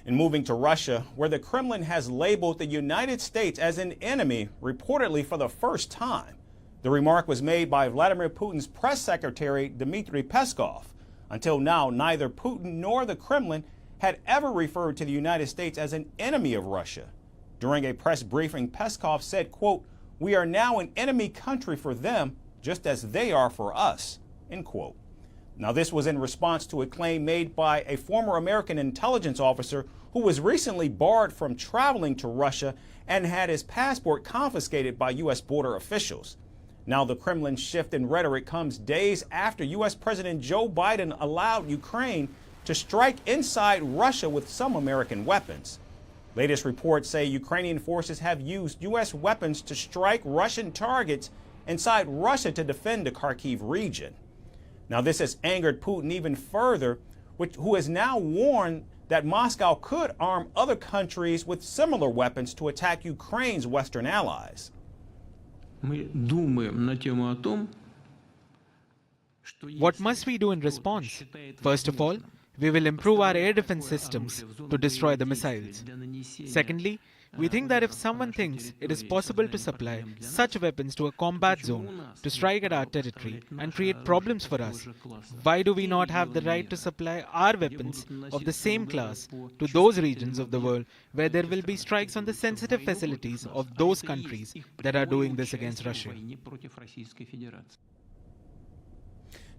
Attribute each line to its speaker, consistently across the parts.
Speaker 1: And moving to Russia, where the Kremlin has labeled the United States as an enemy, reportedly for the first time. The remark was made by Vladimir Putin's press secretary, Dmitry Peskov. Until now, neither Putin nor the Kremlin had ever referred to the United States as an enemy of Russia. During a press briefing, Peskov said, quote, "We are now an enemy country for them, just as they are for us," end quote. Now, this was in response to a claim made by a former American intelligence officer who was recently barred from traveling to Russia and had his passport confiscated by U.S. border officials. Now, the Kremlin's shift in rhetoric comes days after U.S. President Joe Biden allowed Ukraine to strike inside Russia with some American weapons. Latest reports say Ukrainian forces have used U.S. weapons to strike Russian targets inside Russia to defend the Kharkiv region. Now, this has angered Putin even further, who has now warned that Moscow could arm other countries with similar weapons to attack Ukraine's Western allies.
Speaker 2: What must we do in response? First of all, we will improve our air defense systems to destroy the missiles. Secondly, we think that if someone thinks it is possible to supply such weapons to a combat zone to strike at our territory and create problems for us, why do we not have the right to supply our weapons of the same class to those regions of the world where there will be strikes on the sensitive facilities of those countries that are doing this against Russia?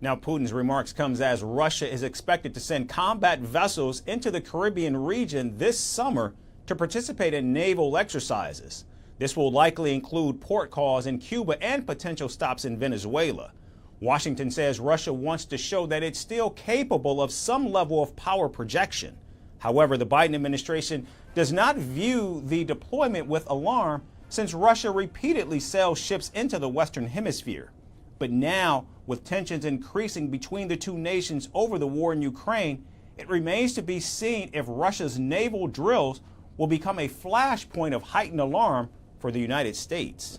Speaker 1: Now, Putin's remarks comes as Russia is expected to send combat vessels into the Caribbean region this summer to participate in naval exercises. This will likely include port calls in Cuba and potential stops in Venezuela. Washington says Russia wants to show that it's still capable of some level of power projection. However, the Biden administration does not view the deployment with alarm since Russia repeatedly sails ships into the Western Hemisphere. But now, with tensions increasing between the two nations over the war in Ukraine, it remains to be seen if Russia's naval drills will become a flashpoint of heightened alarm for the United States.